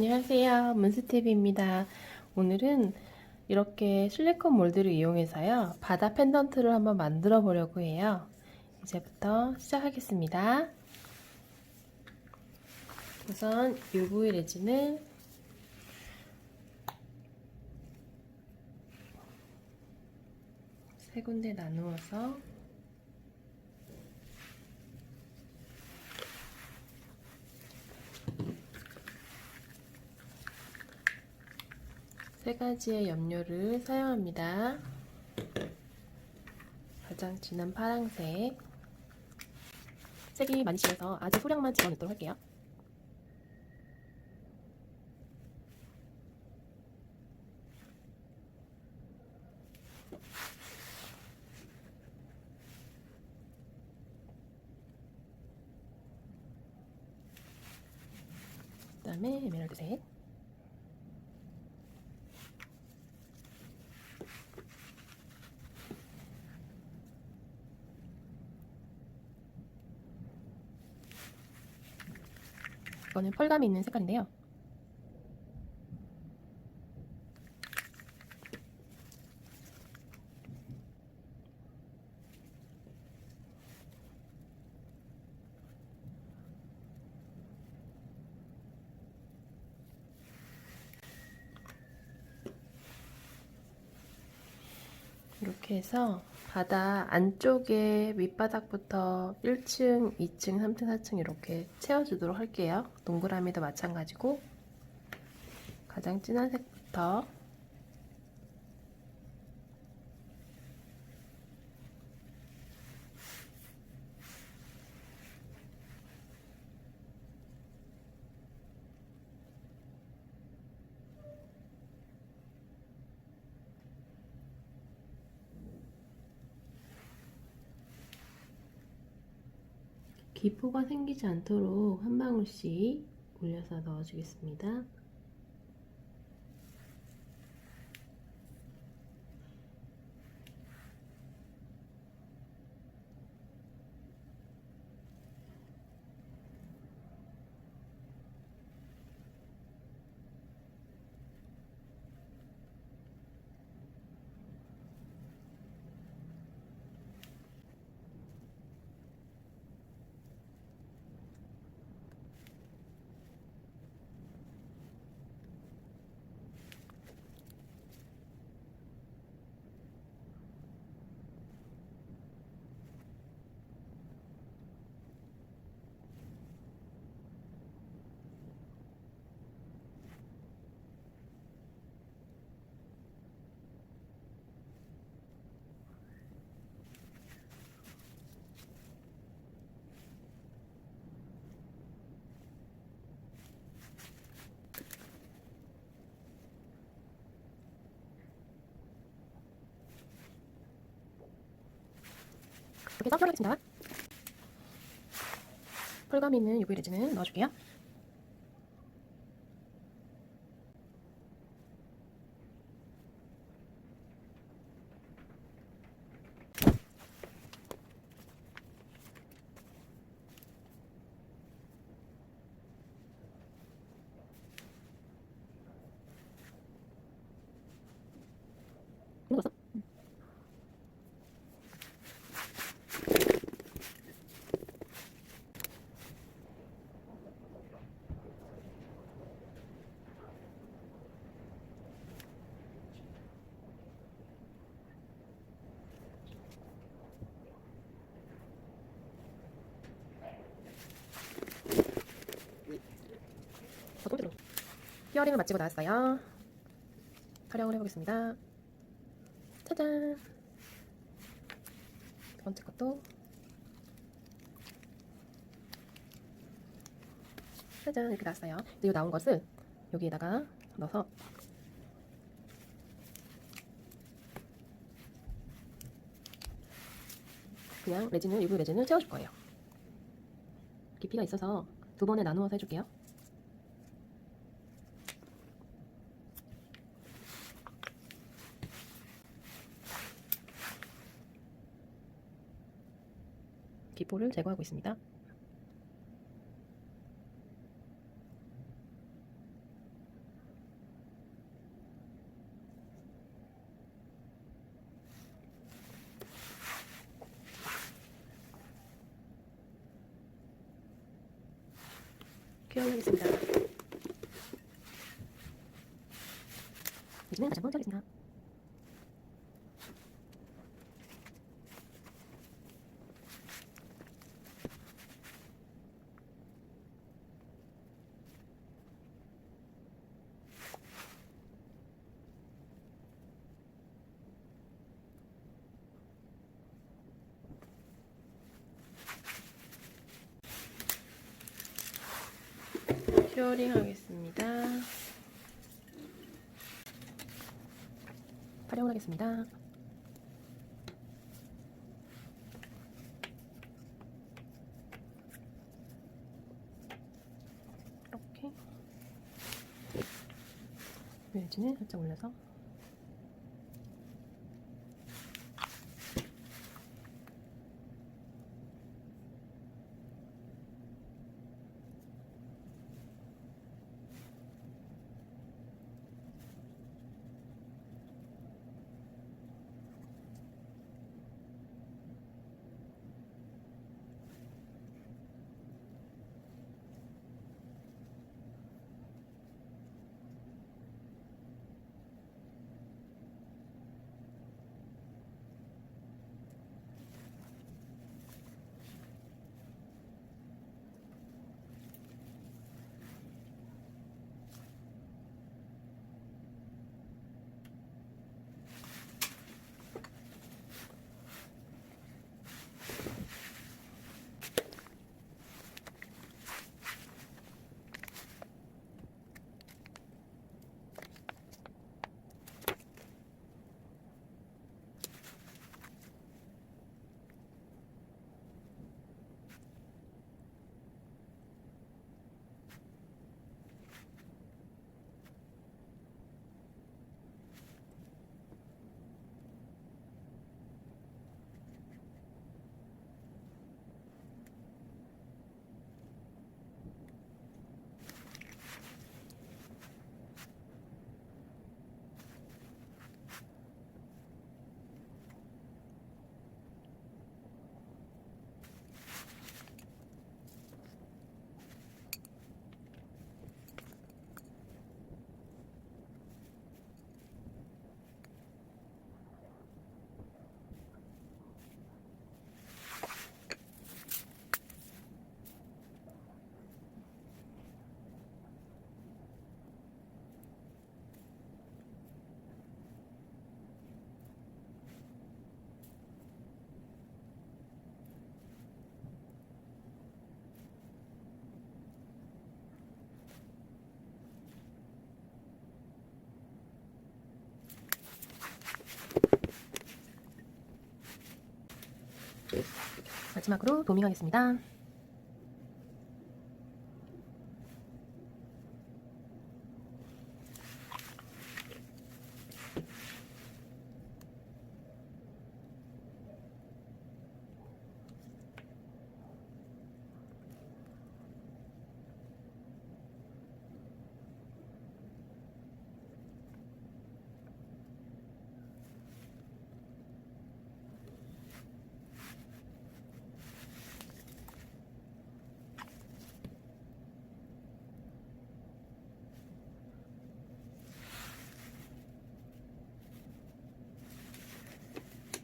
안녕하세요. 문스TV입니다. 오늘은 이렇게 실리콘 몰드를 이용해서요. 바다 펜던트를 한번 만들어 보려고 해요. 이제부터 시작하겠습니다. 우선 UV 레진을 세 군데 나누어서 세 가지의 염료를 사용합니다. 가장 진한 파란색, 색이 많이 진해서 아주 소량만 집어넣도록 할게요. 그 다음에 에메랄드색, 이거는 펄감이 있는 색깔인데요. 이렇게 해서 바다 안쪽에 밑바닥부터 1층, 2층, 3층, 4층 이렇게 채워주도록 할게요. 동그라미도 마찬가지고 가장 진한 색부터 기포가 생기지 않도록 한 방울씩 올려서 넣어주겠습니다. 이렇게 써주겠습니다. 펄감 있는 UV 레진을 넣어줄게요. 넣었어? 통째로 히어링을 마치고 나왔어요. 촬영을 해보겠습니다. 짜잔! 두 번째 것도 짜잔! 이렇게 나왔어요. 이 나온 것을 여기에다가 넣어서 그냥 레진을, UV 레진을 채워줄 거예요. 깊이가 있어서 두 번에 나누어서 해줄게요. 기포를 제거하고 있습니다. 큐어하겠습니다. 이제는 다시 한번 짜겠습니다. 큐어링 하겠습니다. 활용을 하겠습니다. 이렇게 웨지는 살짝 올려서 마지막으로 도밍하겠습니다.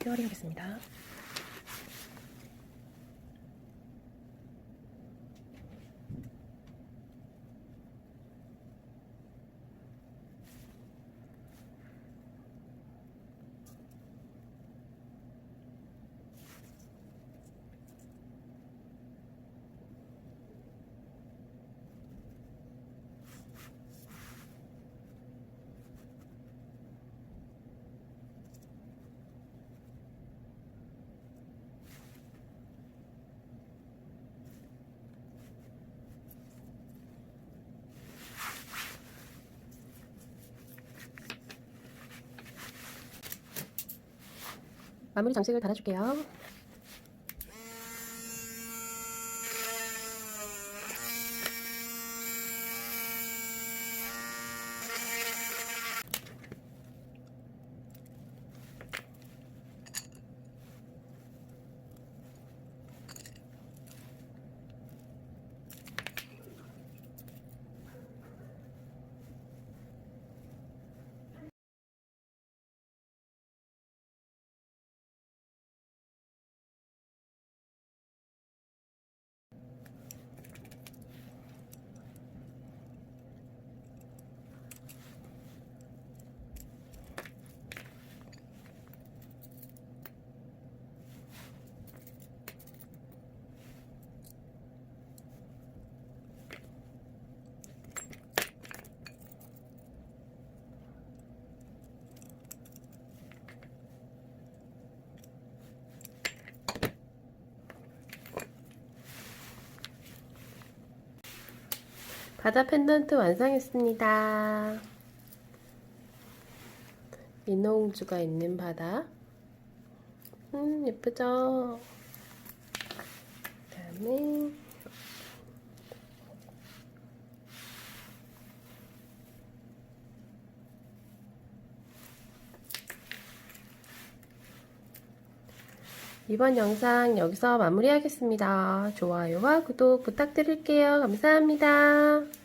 큐어링 하겠습니다. 마무리 장식을 달아줄게요. 바다 펜던트 완성했습니다. 인어공주가 있는 바다. 예쁘죠? 그다음에 이번 영상 여기서 마무리하겠습니다. 좋아요와 구독 부탁드릴게요. 감사합니다.